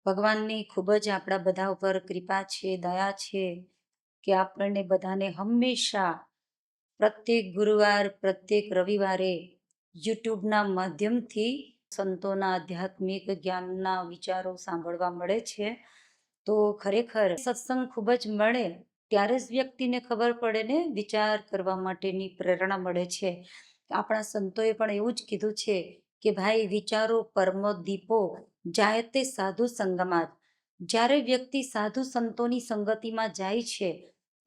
ભગવાનની ખૂબ જ આપણા બધા ઉપર કૃપા છે, દયા છે કે આપણને બધાને હંમેશા પ્રત્યેક ગુરુવાર, પ્રત્યેક રવિવારે યુટ્યુબના માધ્યમથી સંતોના આધ્યાત્મિક જ્ઞાનના વિચારો સાંભળવા મળે છે. તો ખરેખર સત્સંગ ખૂબ જ મળે ત્યારે જ વ્યક્તિને ખબર પડે ને વિચાર કરવા માટેની પ્રેરણા મળે છે. આપણા સંતોએ પણ એવું જ કીધું છે કે ભાઈ વિચારો પરમો દીપો જાય તે સાધુ સંગમાં. જ્યારે વ્યક્તિ સાધુ સંતોની સંગતિમાં જાય છે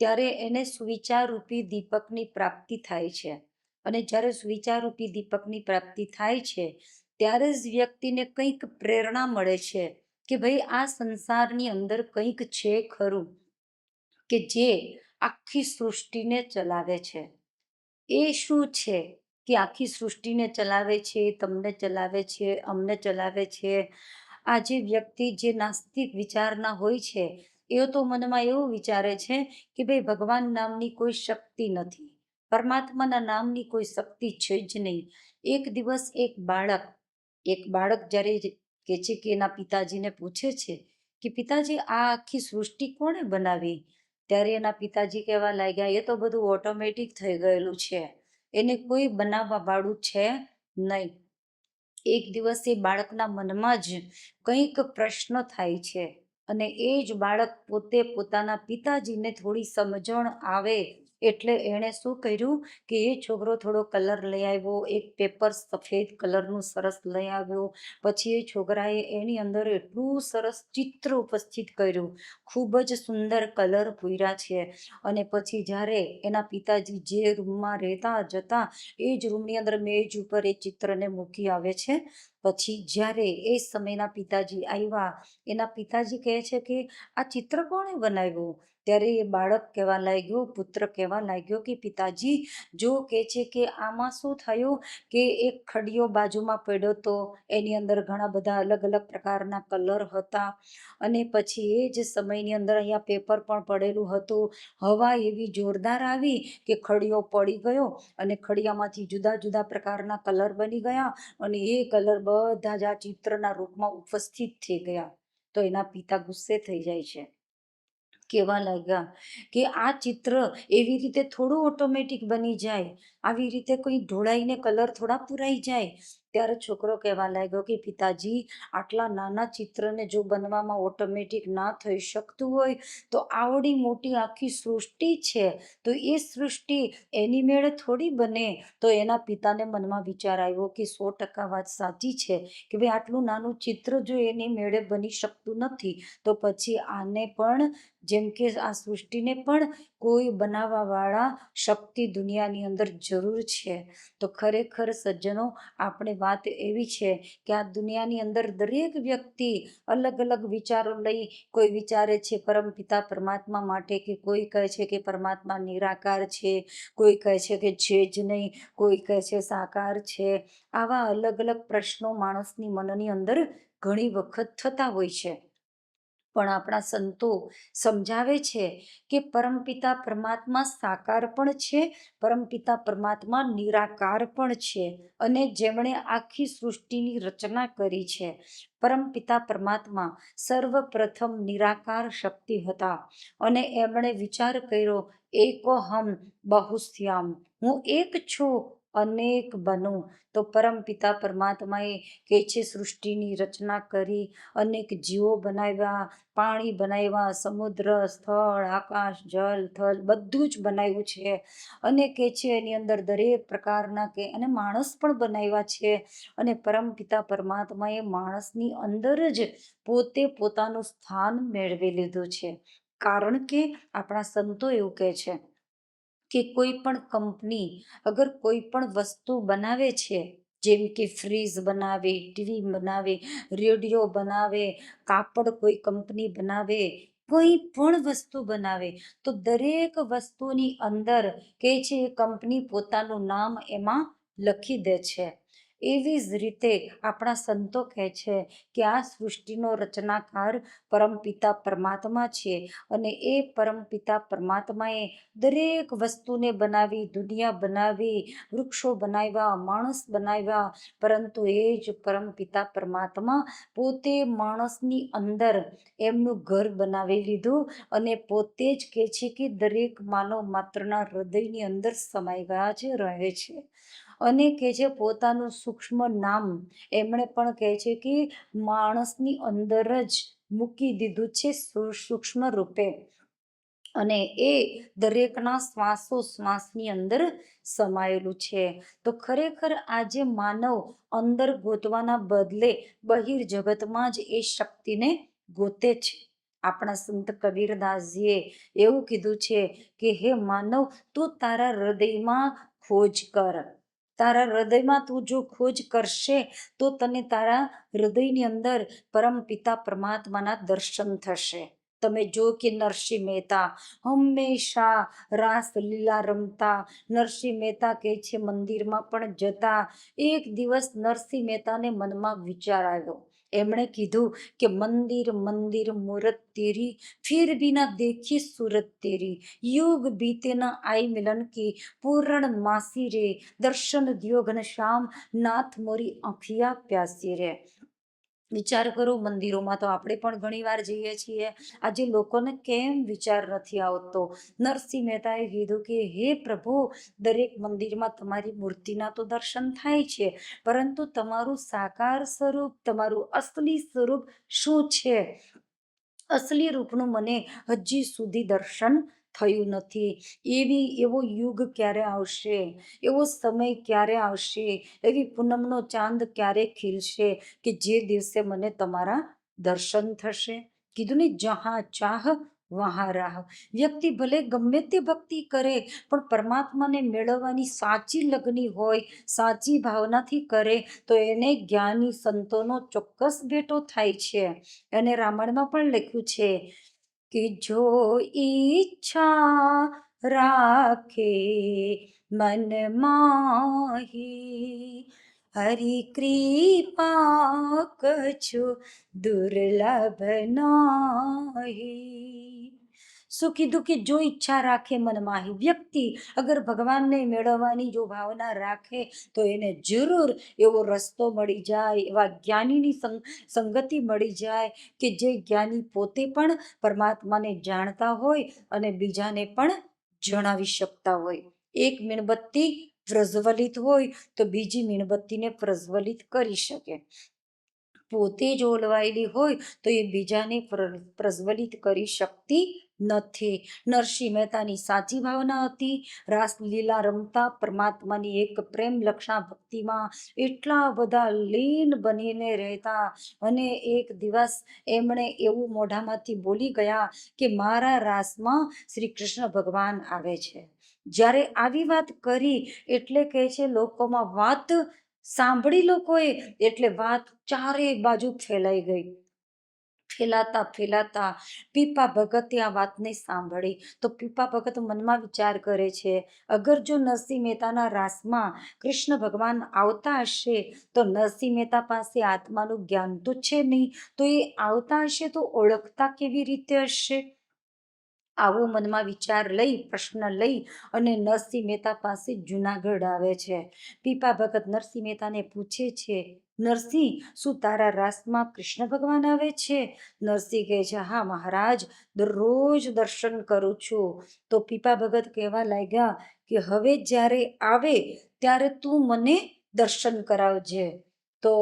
ત્યારે એને સુવિચાર રૂપી દીપકની પ્રાપ્તિ થાય છે. અને જ્યારે સુવિચાર રૂપી દીપકની પ્રાપ્તિ થાય છે ત્યારે જ વ્યક્તિને કંઈક પ્રેરણા મળે છે કે ભાઈ આ સંસારની અંદર કંઈક છે ખરું કે જે આખી સૃષ્ટિને ચલાવે છે. એ શું છે કે આખી સૃષ્ટિને ચલાવે છે, તમને ચલાવે છે, અમને ચલાવે છે. આ જે વ્યક્તિ જે નાસ્તિક વિચારના હોય છે એ તો મનમાં એવું વિચારે છે કે ભાઈ ભગવાન નામની કોઈ શક્તિ નથી, પરમાત્માના નામની કોઈ શક્તિ છે જ નહીં. એક દિવસ એક બાળક જ્યારે કે છે કે એના પિતાજીને પૂછે છે કે પિતાજી આ આખી સૃષ્ટિ કોણે બનાવી? ત્યારે એના પિતાજી કહેવા લાગ્યા એ તો બધું ઓટોમેટિક થઈ ગયેલું છે, એને કોઈ બનાવવા વાળું છે નહીં. એક દિવસ એ બાળકના મનમાં જ કંઈક પ્રશ્ન થાય છે અને એ જ બાળક પોતે પોતાના પિતાજીને થોડી સમજણ આવે એટલે એણે શું કર્યું કે એ છોકરો થોડો કલર લઈ આવ્યો, એક પેપર સફેદ કલરનું સરસ લઈ આવ્યો. પછી એ છોકરાએ એની અંદર એટલું સરસ ચિત્ર ઉપસ્થિત કર્યું, ખૂબ જ સુંદર કલર પૂર્યા છે. અને પછી જ્યારે એના પિતાજી જે રૂમમાં રહેતા જતા એ જ રૂમની અંદર મેજ ઉપર એ ચિત્રને મૂકી આવે છે. પછી જ્યારે એ સમયના પિતાજી આવ્યા, એના પિતાજી કહે છે કે આ ચિત્ર કોણે બનાવ્યું? ત્યારે એ બાળક કહેવા લાગ્યો, પુત્ર કહેવા લાગ્યો કે પિતાજી જો કહે છે કે આમાં શું થયું કે એક ખડિયો બાજુમાં પડ્યો તો એની અંદર ઘણા બધા અલગ અલગ પ્રકારના કલર હતા. અને પછી એ જ સમયની અંદર અહીંયા પેપર પણ પડેલું હતું. હવા એવી જોરદાર આવી કે ખડિયો પડી ગયો અને ખડિયામાંથી જુદા જુદા પ્રકારના કલર બની ગયા અને એ કલર બધા જ આ ચિત્રના રૂપમાં ઉપસ્થિત થઈ ગયા. તો એના પિતા ગુસ્સે થઈ જાય છે, કહેવા લાગ્યા કે આ ચિત્ર એવી રીતે થોડું ઓટોમેટિક બની જાય, આવી રીતે કોઈ ઢોળાઈને કલર થોડા પુરાઈ જાય. ત્યારે છોકરો કહેવા લાગ્યો કે પિતાજી આટલા નાના ચિત્રને જો બનવામાં ઓટોમેટિક ના થઈ શકતું હોય તો આવડી મોટી આખી સૃષ્ટિ છે તો એ સૃષ્ટિ એની મેળે થોડી બને. તો એના પિતાને મનમાં વિચાર આવ્યો કે 100% વાત સાચી છે કે ભાઈ આટલું નાનું ચિત્ર જો એની મેળે બની શકતું નથી તો પછી આને પણ જેમ કે આ સૃષ્ટિને પણ કોઈ બનાવવાવાળા શક્તિ દુનિયાની અંદર જરૂર છે. તો ખરેખર સજ્જનો આપણે વાત એવી છે કે આ દુનિયાની અંદર દરેક વ્યક્તિ અલગ અલગ વિચારો લઈ કોઈ વિચારે છે પરમપિતા પરમાત્મા માટે, કે કોઈ કહે છે કે પરમાત્મા નિરાકાર છે, કોઈ કહે છે કે છે જ નહીં, કોઈ કહે છે સાકાર છે. આવા અલગ અલગ પ્રશ્નો માણસની મનની અંદર ઘણી વખત થતા હોય છે. પણ આપણા સંતો સમજાવે છે કે પરમપિતા પરમાત્મા સાકાર પણ છે, પરમપિતા પરમાત્મા નિરાકાર પણ છે. અને જેમણે આખી સૃષ્ટિની રચના કરી છે પરમપિતા પરમાત્મા સર્વપ્રથમ નિરાકાર શક્તિ હતા અને એમણે વિચાર કર્યો એકોહમ બહુશ્યામ, હું એક છું અનેક બનું. તો પરમપિતા પરમાત્માએ કે છે સૃષ્ટિની રચના કરી, અનેક જીવો બનાવ્યા, પાણી બનાવ્યા, સમુદ્ર, સ્થળ, આકાશ, જલ, થલ બધું જ બનાવ્યું છે. અને કે છે એની અંદર દરેક પ્રકારના કે અને માણસ પણ બનાવ્યા છે. અને પરમપિતા પરમાત્માએ માણસની અંદર જ પોતે પોતાનું સ્થાન મેળવી લીધું છે. કારણ કે આપણા સંતો એવું કહે છે કે કોઈ પણ કંપની અગર કોઈ પણ વસ્તુ બનાવે છે, જેમ કે ફ્રીજ બનાવે, ટીવી બનાવે, રેડિયો બનાવે, કાપડ કોઈ કંપની બનાવે, કોઈ પણ વસ્તુ બનાવે તો દરેક વસ્તુની અંદર કે છે એ કંપની પોતાનું નામ એમાં લખી દે છે. એવી જ રીતે આપણા સંતો કહે છે કે આ સૃષ્ટિનો રચનાકાર પરમપિતા પરમાત્મા છે અને એ પરમપિતા પરમાત્માએ દરેક વસ્તુને બનાવી, દુનિયા બનાવી, વૃક્ષો બનાવ્યા, માણસ બનાવ્યા, પરંતુ એ જ પરમપિતા પરમાત્મા પોતે માણસની અંદર એમનું ઘર બનાવી લીધું અને પોતે જ કહે છે કે દરેક માનવ માત્રના હૃદયની અંદર સમાઈ ગયા છે, રહે છે. અને કહે છે પોતાનું સૂક્ષ્મ નામ એમણે પણ કહે છે કે માણસની અંદર જ મૂકી દીધું છે સૂક્ષ્મ રૂપે, અને એ દરેકના શ્વાસોશ્વાસની અંદર સમાયેલું છે. તો ખરેખર આજે માનવ અંદર ગોતવાના બદલે બહિર જગતમાં જ એ શક્તિને ગોતે છે. આપણા સંત કબીરદાસજીએ એવું કીધું છે કે હે માનવ, તું તારા હૃદયમાં ખોજ કર. તારા હૃદયમાં તું જો ખોજ કરશે તો તને તારા હૃદયની અંદર પરમપિતા પરમાત્માના દર્શન થશે. તમે જો કે નરસિંહ મહેતા હંમેશા રાસલીલા રમતા. નરસિંહ મહેતા કહે છે મંદિરમાં પણ જતા. એક દિવસ નરસિંહ મહેતાને મનમાં વિચાર આવ્યો. એમણે કીધું કે મંદિર મંદિર મૂરત તેરી, ફિર ભી ના દેખી सूरत तेरी, युग बीते न आई मिलन की, पूर्ण मासी रे, दर्शन दियो घनश्याम, नाथ मोरी आँखिया प्यासी रे. વિચાર કરો, મંદિરોમાં તો આપણે પણ ઘણી વાર જઈએ છીએ. આજે લોકોને કેમ વિચાર નથી આવતો? નરસિંહ મહેતાએ કીધું કે હે પ્રભુ, દરેક મંદિરમાં તમારી મૂર્તિના તો દર્શન થાય છે, પરંતુ તમારું સાકાર સ્વરૂપ, તમારું અસલી સ્વરૂપ શું છે? અસલી રૂપનું મને હજી સુધી દર્શન થયું નથી. એવો યુગ ક્યારે આવશે? એવો સમય ક્યારે આવશે? એવી પૂનમનો ચાંદ ક્યારે ખીલશે કે જે દિવસે મને તમારા દર્શન થશે? કીધું ને, જહાં ચાહ વહાં રાહ. વ્યક્તિ ભલે ગમે તે ભક્તિ કરે, પણ પરમાત્માને મેળવવાની સાચી લગની હોય, સાચી ભાવનાથી કરે તો એને જ્ઞાની સંતોનો ચોક્કસ ભેટો થાય છે. અને રામાયણમાં પણ લખ્યું છે કે જો ઈચ્છા રાખે મન માહી, હરિ કૃપા કछु દુર્લભ નાહી. શું કીધું કે જો ઈચ્છા રાખે મનમાહી. વ્યક્તિ અગર ભગવાનને મેળવવાની જો ભાવના રાખે તો એને જરૂર એવો રસ્તો મળી જાય, એવા જ્ઞાનીની સંગતિ મળી જાય કે જે જ્ઞાની પોતે પણ પરમાત્માને જાણતા હોય અને બીજાને પણ જણાવી શકતા હોય. એક મીણબત્તી પ્રજ્વલિત હોય તો બીજી મીણબત્તીને પ્રજ્વલિત કરી શકે. પોતે જ ઓલવાયેલી હોય તો એ બીજાને પ્રજ્વલિત કરી શકતી નથી. નરસિંહ મહેતાની સાચી ભાવના હતી. રાસલીલા રમતા, પરમાત્માની એક પ્રેમ લક્ષણા ભક્તિમાં એટલા બધા લીન બનીને રહેતા. અને એક દિવસ એમણે એવું મોઢામાંથી બોલી ગયા કે મારા રાસમાં શ્રી કૃષ્ણ ભગવાન આવે છે. જ્યારે આવી વાત કરી એટલે કહે છે લોકોમાં વાત સાંભળી લોકોએ, એટલે વાત ચારે બાજુ ફેલાઈ ગઈ. ફેલાતા પીપા ભગતે આ વાતને સાંભળી તો પીપા ભગત મનમાં વિચાર કરે છે, અગર જો નરસિંહ મહેતાના રાસમાં કૃષ્ણ ભગવાન આવતા હશે તો નરસિંહ મહેતા પાસે આત્માનું જ્ઞાન તો છે નહીં, તો એ આવતા હશે તો ઓળખતા કેવી રીતે હશે? આવો મનમાં વિચાર લઈ, પ્રશ્ન લઈ અને નરસિંહ મહેતા પાસે જુનાગઢ આવે છે. પીપા ભગત નરસિંહ મહેતાને પૂછે છે, નરસિંહ, શું તારા રાસમાં કૃષ્ણ ભગવાન આવે છે? નરસિંહ કહે છે, હા મહારાજ, દરરોજ દર્શન કરું છું. તો પીપા ભગત કહેવા લાગ્યા કે હવે જ્યારે આવે ત્યારે તું મને દર્શન કરાવજે. તો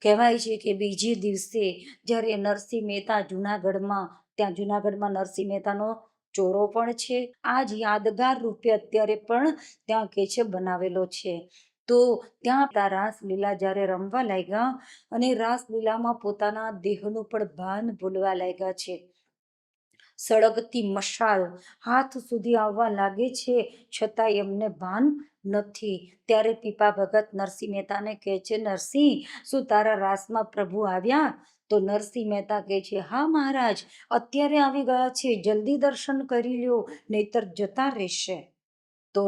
કહેવાય છે કે બીજે દિવસે જ્યારે નરસિંહ મહેતા ત્યાં જુનાગઢમાં નરસિંહ મહેતાનો ચોરો પણ છે. આ જ યાદગાર રૂપે અત્યારે પણ ત્યાં કે છે બનાવેલો છે. તો ત્યાં રાસલીલા જ્યારે રમવા લાગ્યા અને રાસલીલામાં પોતાના દેહનું પણ ભાન ભૂલવા લાગ્યા છે. સળગતી મશાલ હાથ સુધી આવવા લાગે છે, છતાં એમને ભાન નથી. ત્યારે પીપા ભગત નરસિંહ મહેતાને કહે છે, નરસિંહ, શું તારા રાસમાં પ્રભુ આવ્યા? તો નરસિંહ મહેતા કહે છે, હા મહારાજ, અત્યારે આવી ગયા છે, જલ્દી દર્શન કરી લ્યો, નહીતર જતા રહેશે. તો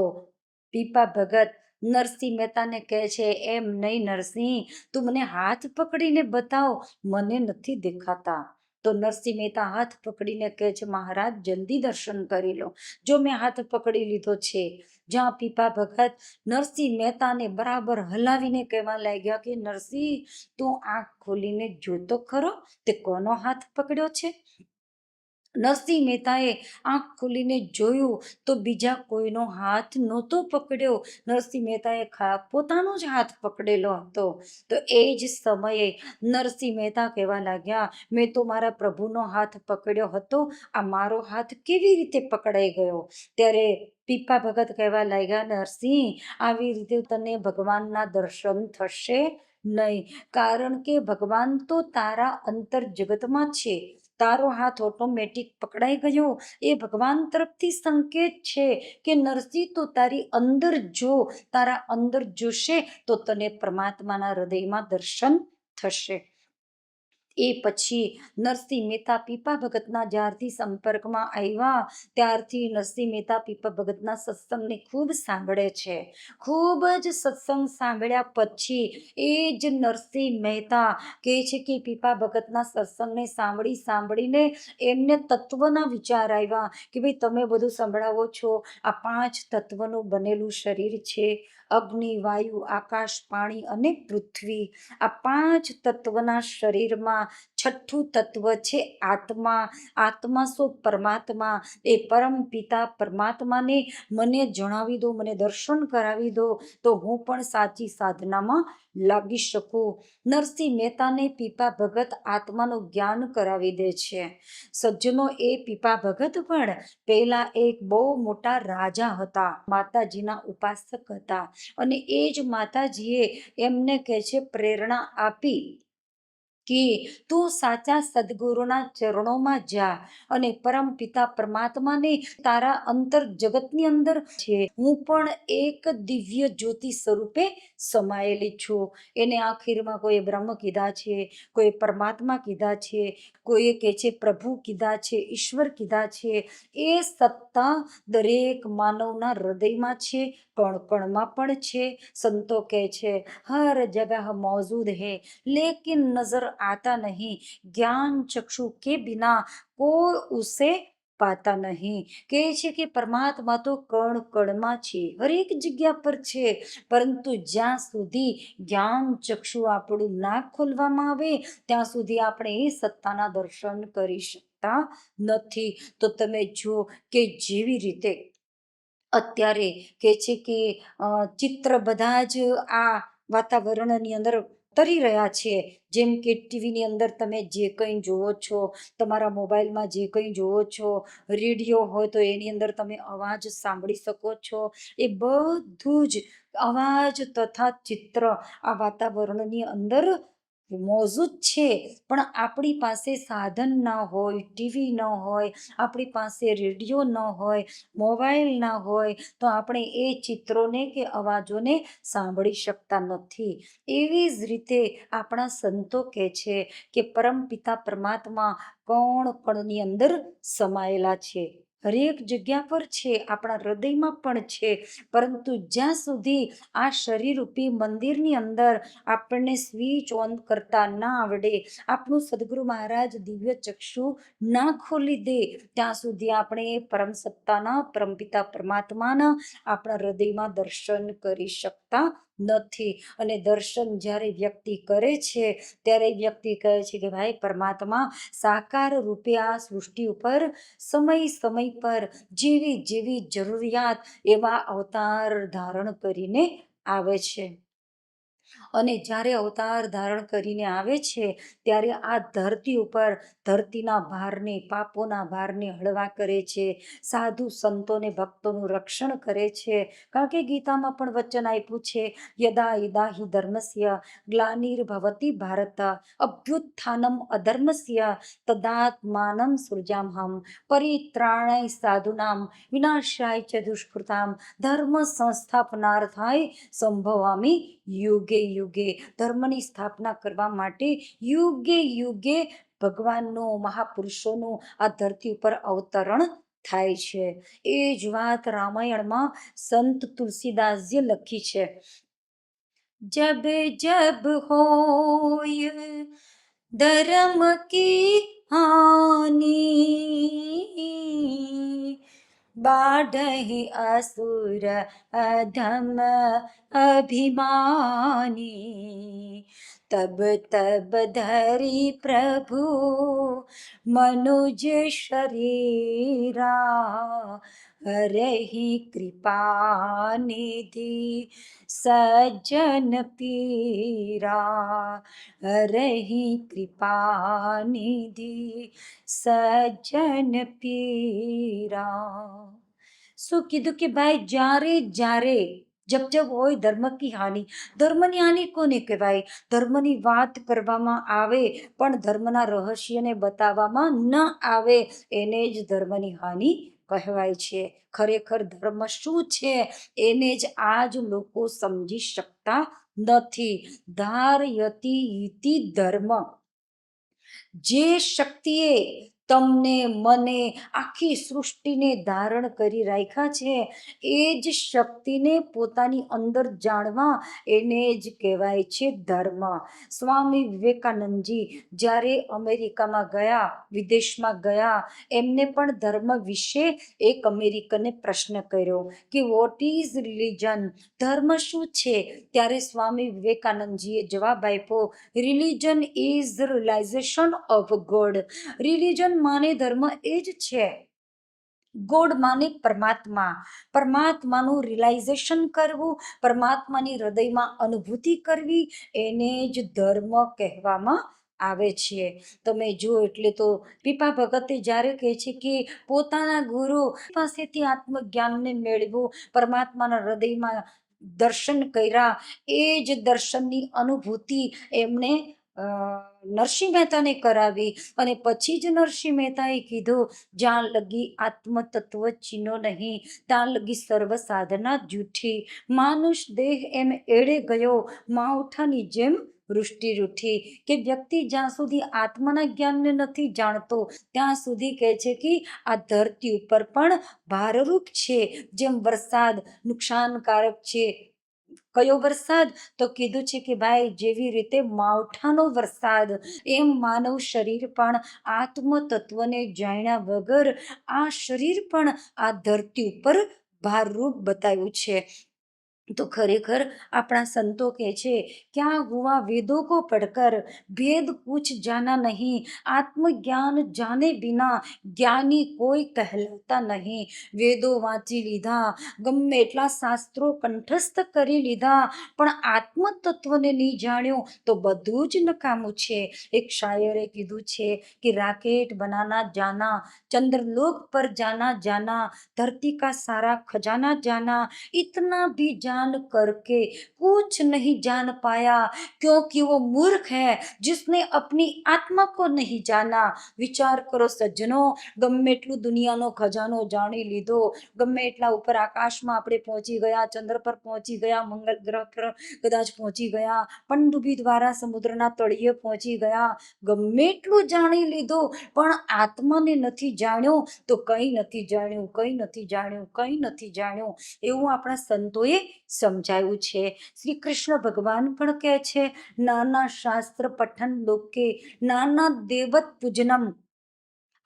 પીપા ભગત નરસિંહ મહેતાને કહે છે, એમ નહીં નરસિંહ, તું મને હાથ પકડીને બતાવ, મને નથી દેખાતા. તો નરસિંહ મહેતા હાથ પકડીને કહે છે, મહારાજ જલ્દી દર્શન કરી લો. જો મેં હાથ પકડી લીધો છે. જ્યાં પીપા ભગત નરસિંહ મહેતાને બરાબર હલાવીને કહેવા લાગ્યા કે નરસિંહ, તું આંખ ખોલીને જોતો ખરો તે કોનો હાથ પકડ્યો છે. નરસિંહ મહેતાએ આંખ ખોલીને જોયું તો બીજા કોઈનો હાથ નહોતો પકડ્યો. નરસિંહ મહેતાએ પોતાનો જ હાથ પકડેલો હતો. તો એ જ સમયે નરસિંહ મહેતા કહેવા લાગ્યા, મેં તો મારા પ્રભુનો હાથ પકડ્યો હતો, આ મારો હાથ કેવી રીતે પકડાઈ ગયો. ત્યારે પીપા ભગત કહેવા લાગ્યા, નરસિંહ, આવી રીતે તને ભગવાનના દર્શન થશે નહીં, કારણ કે ભગવાન તો તારા અંતર જગતમાં છે. તારો હાથ ઓટોમેટિક પકડાઈ ગયો એ ભગવાન તરફથી સંકેત છે કે નરસિંહ, તું તારી અંદર જો, તારા અંદર જોશે તો તને પરમાત્માના હૃદયમાં દર્શન થશે. એ પછી નરસિંહ મહેતા પીપા ભગતના જ્યારથી સંપર્કમાં આવ્યા ત્યારથી નરસિંહ મહેતા પીપા ભગતના સત્સંગને ખૂબ સાંભળે છે. ખૂબ જ સત્સંગ સાંભળ્યા પછી એ જ નરસિંહ મહેતા કહે છે કે પીપા ભગતના સત્સંગને સાંભળીને એમને તત્વના વિચાર આવ્યા કે ભાઈ તમે બધું સંભળાવો છો, આ 5 તત્વનું બનેલું શરીર છે. અગ્નિ, વાયુ, આકાશ, પાણી અને પૃથ્વી. આ 5 તત્વના શરીરમાં છઠ્ઠું તત્વ છે આત્મા. આત્મા શું? પરમાત્મા. એ પરમ પિતા પરમાત્માને મને જણાવી દો, મને દર્શન કરાવી દો, તો હું પણ સાચી સાધનામાં લાગી શકું. નરસિંહ મહેતાને પીપા ભગત આત્માનું જ્ઞાન કરાવી દે છે. સજ્જનો, એ પીપા ભગત પણ પહેલા એક બહુ મોટા રાજા હતા, માતાજીના ઉપાસક હતા. અને એ જ માતાજીએ એમને કહે છે પ્રેરણા આપી કે તું સાચા સદગુરુના ચરણોમાં જા અને પરમ પિતા પરમાત્માને તારા અંતર જગતની અંદર છે. હું પણ એક દિવ્ય જ્યોતિ સ્વરૂપે સમાયેલી છું. એને આખીરમાં કોઈ બ્રહ્મ કીધા છે, કોઈ પરમાત્મા કીધા છે, કોઈએ કહે છે પ્રભુ કીધા છે, ઈશ્વર કીધા છે. એ સત્તા દરેક માનવના હૃદયમાં છે, કણ કણમાં પણ છે. સંતો કહે છે હર જગહ મૌજૂદ હૈ લેકિન નજર आता नहीं, ज्ञान चक्षु के बिना કોઈ ઉસે પાતા નહીં. કહે છે કે પરમાત્મા તો કણ કણમાં છે, હરેક જગ્યા પર છે, પરંતુ જ્યાં સુધી જ્ઞાન ચક્ષુ આપણું ના ખોલવામાં આવે ત્યાં સુધી આપણે એ સત્તાના દર્શન કરી શકતા નથી. તો તમે જુઓ કે જેવી રીતે અત્યારે કહે છે કે ચિત્ર બધા જ આ વાતાવરણની અંદર તરી રહ્યા છે. જેમ કે ટીવીની અંદર તમે જે કંઈ જુઓ છો, તમારા મોબાઈલમાં જે કંઈ જુઓ છો, રેડિયો હોય તો એની અંદર તમે અવાજ સાંભળી શકો છો. એ બધું જ અવાજ તથા ચિત્ર આ વાતાવરણની અંદર મોજૂદ છે. પણ આપણી પાસે સાધન ના હોય, ટીવી ન હોય, આપણી પાસે રેડિયો ન હોય, મોબાઈલ ના હોય, તો આપણે એ ચિત્રોને કે અવાજોને સાંભળી શકતા નથી. એવી જ રીતે આપણા સંતો કહે છે કે પરમપિતા પરમાત્મા કણ કણની અંદર સમાયેલા છે, હરેક જગ્યા પર છે, આપણા હૃદયમાં પણ છે. પરંતુ જ્યાં સુધી આ શરીર રૂપી મંદિરની અંદર આપણને સ્વિચ ઓન કરતા ના આવડે, આપણું સદગુરુ મહારાજ દિવ્ય ચક્ષુ ના ખોલી દે, ત્યાં સુધી આપણે પરમ સત્તાના પરમપિતા પરમાત્માના આપણા હૃદયમાં દર્શન કરી શકતા નથી. અને દર્શન જ્યારે વ્યક્તિ કરે છે ત્યારે વ્યક્તિ કહે છે કે ભાઈ પરમાત્મા સાકાર રૂપે આ સૃષ્ટિ ઉપર સમય પર જેવી જેવી જરૂરિયાત એવા અવતાર ધારણ કરીને આવે છે. અને જ્યારે અવતાર ધારણ કરીને આવે છે ત્યારે આ ધરતી ઉપર ધરતીના ભારને, પાપોના ભારને હળવા કરે છે. સાધુ સંતોને ભક્તોનું રક્ષણ કરે છે. કારણ કે ગીતામાં પણ વચન આપ્યું છે યદા યદા હિ ધર્મસ્ય ગ્લાનિર્ભવતિ ભારત અભ્યુત્થાનમ અધર્મસ્ય તદાત્માનં સૃજામ્યહં પરિત્રાણાય સાધુનામ વિનાશાય ચ દુષ્કૃતામ ધર્મ સંસ્થાપનાર્થાય સંભવામી યુગે યુગે. ધર્મની સ્થાપના કરવા માટે યુગે યુગે ભગવાનનું, મહાપુરુષોનું આ ધરતી ઉપર અવતરણ થાય છે. એ જ વાત રામાયણમાં સંત તુલસીદાસજીએ લખી છે. जब जब होय धर्म की हानि, बाढ़हि असुर अधम अभिमानी, तब तब धरि प्रभु मनुज शरीरा, हरहि कृपा निधि सज्जन पीरा, हरहि कृपा निधि સજ્જન પીરા. શું કીધું કે ભાઈ જ્યારે જ્યારે જબ જબ હોય ધર્મ કી હાનિ. ધર્મની હાનિ કોને કહેવાય? ધર્મની વાત કરવામાં આવે પણ ધર્મના રહસ્યને બતાવવામાં ન આવે એને જ ધર્મની હાનિ કહેવાય છે. ખરેખર ધર્મ શું છે એને જ આજ લોકો સમજી શકતા નથી. ધારયતિ ઇતિ ધર્મ. જે શક્તિએ તમને મને આખી સૃષ્ટિને ધારણ કરી રાખ્યા છે એ જ શક્તિને પોતાની અંદર જાણવા એને જ કહેવાય છે ધર્મ. સ્વામી વિવેકાનંદજી જ્યારે અમેરિકામાં ગયા, વિદેશમાં ગયા, એમને પણ ધર્મ વિશે એક અમેરિકને પ્રશ્ન કર્યો કે વોટ ઇઝ રિલિજન? ધર્મ શું છે? ત્યારે સ્વામી વિવેકાનંદજીએ જવાબ આપ્યો, religion is realisation of God. Religion માને ધર્મ એ જ છે. ગોડ માને પરમાત્મા. પરમાત્માનું રિયલાઇઝેશન કરવું, પરમાત્માની હૃદયમાં અનુભૂતિ કરવી એને જ ધર્મ કહેવામાં આવે છે. તમે જો એટલે તો પીપા ભગતે જ્યારે કહે છે કે પોતાના ગુરુ પાસેથી આત્મજ્ઞાનને મેળવ્યું, પરમાત્માના હૃદયમાં દર્શન કર્યા, એ જ દર્શનની અનુભૂતિ એમણે નરસિંહ મહેતાને કરાવી અને પછી જ નરસિંહ મહેતાએ કીધું, જ્યાં લગી આત્મતત્વ ચીનો નહીં ત્યાં લગી સર્વ સાધના જૂઠી. માનુષ દેહ એમ એળે ગયો માવઠાની જેમ વૃષ્ટિ રૂઠી. કે વ્યક્તિ જ્યાં સુધી આત્માના જ્ઞાનને નથી જાણતો ત્યાં સુધી કહે છે કે આ ધરતી ઉપર પણ ભારરૂપ છે. જેમ વરસાદ નુકસાનકારક છે. કયો વરસાદ? તો કીધું છે કે ભાઈ જેવી રીતે માવઠાનો વરસાદ, એમ માનવ શરીર પણ આત્મ તત્વને જાણ્યા વગર આ શરીર પણ આ ધરતી ઉપર ભારરૂપ બતાવ્યું છે. તો ખરેખર આપણા સંતો કહે છે ક્યાં હુઆ વેદો કો પઢકર ભેદ કુછ જાના નહીં, આત્મજ્ઞાન જાને બિના જ્ઞાની કોઈ કહેલાતા નહીં. વેદો વાંચી લીધા, ગમે એટલા શાસ્ત્રો કંઠસ્થ કરી લીધા, પણ આત્મ તત્વને નહીં જાણ્યું તો બધું જ નકામું છે. એક શાયરે કીધું છે કે રાકેટ બનાના જાના, ચંદ્રલોક પર જાના જાના, ધરતી કા સારા ખજાના જાના, इतना भी जान करके कुछ नहीं जान पाया, क्योंकि वो मूर्ख है जिसने अपनी आत्मा को नहीं जाना. વિચાર કરો સજ્જનો, ગમે એટલું દુનિયાનો ખજાનો જાણી લીધો, ગમે એટલા ઉપર આકાશમાં આપણે પહોંચી ગયા, ચંદ્ર પર પહોંચી ગયા, મંગળ ગ્રહ પર કદાચ પહોંચી ગયા, પનડુબ્બી દ્વારા સમુદ્રના તળિયે પહોંચી ગયા, ગમે એટલું જાણી લીધું પણ આત્માને નથી જાણ્યો તો કંઈ નથી જાણ્યું, કંઈ નથી જાણ્યું, કંઈ નથી જાણ્યું. એવું આપણા સંતોએ સમજાયું છે. શ્રી કૃષ્ણ ભગવાન પણ કહે છે, નાના શાસ્ત્ર પઠન લોકે નાના દેવત પૂજનમ,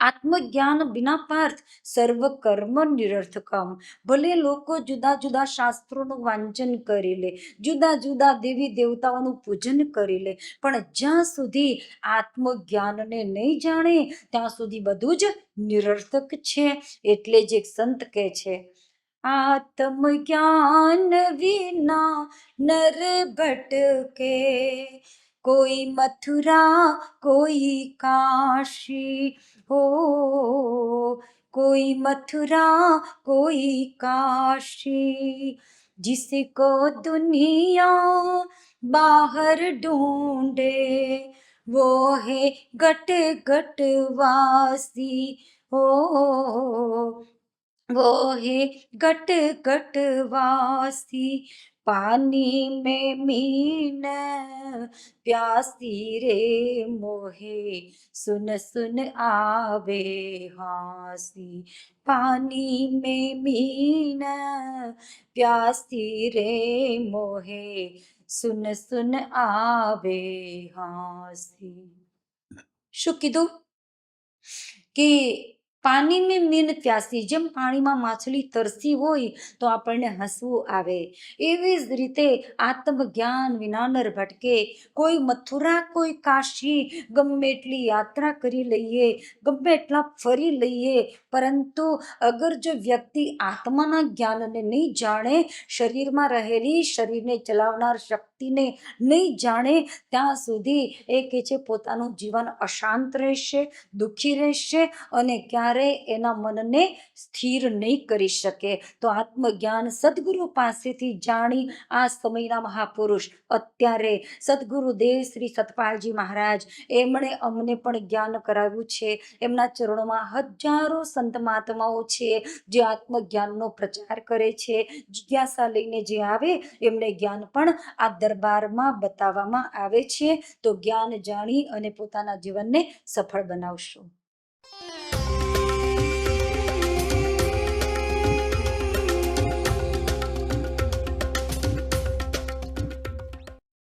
આત્મજ્ઞાન બિના પાર્થ સર્વ કર્મ નિરર્થકમ. ભલે લોકો જુદા જુદા શાસ્ત્રોનું વાંચન કરી લે, જુદા જુદા દેવી દેવતાઓનું પૂજન કરી લે, પણ જ્યાં સુધી આત્મજ્ઞાનને નહીં જાણે ત્યાં સુધી બધું જ નિરર્થક છે. એટલે જ એક સંત કહે છે, આત્મજ્ઞાન વિના નર ભટકે, કોઈ મથુરા કોઈ કાશી, हो कोई मथुरा कोई काशी, जिसको दुनिया बाहर ढूंढे वो है घट घट वासी, हो वो है घट घट वासी. पानी में मीन प्यासी रे मोहे, सुन सुन आवे हासी। पानी में मीन प्यासी रे मोहे, सुन सुन आवे हासी। શું કીધું કે પાણીમાં મીન પ્યાસી, જેમ પાણીમાં માછલી તરસી હોય તો આપણને હસવું આવે, એવી જ રીતે આત્મજ્ઞાન વિના નર ભટકે। કોઈ મથુરા કોઈ કાશી ગમે એટલી યાત્રા કરી લઈએ, ગમે એટલા ફરી લઈએ, પરંતુ અગર જો વ્યક્તિ આત્માના જ્ઞાનને નહીં જાણે, શરીરમાં રહેલી શરીરને ચલાવનાર શક્તિને નહીં જાણે, ત્યાં સુધી એ કે છે પોતાનું જીવન અશાંત રહેશે, દુઃખી રહેશે અને ક્યારેય એના મનને સ્થિર નહીં કરી શકે। તો આત્મજ્ઞાન સદગુરુ પાસેથી જાણી આ સમયના મહાપુરુષ અત્યારે સદગુરુદેવ શ્રી સતપાલજી મહારાજ, એમણે અમને પણ જ્ઞાન કરાવ્યું છે। એમના ચરણોમાં હજારો સંત મહાત્માઓ છે જે આત્મજ્ઞાનનો પ્રચાર કરે છે। જિજ્ઞાસા લઈને જે આવે એમને જ્ઞાન પણ આ દરબારમાં બતાવવામાં આવે છે। તો જ્ઞાન જાણી અને પોતાના જીવનને સફળ બનાવશો।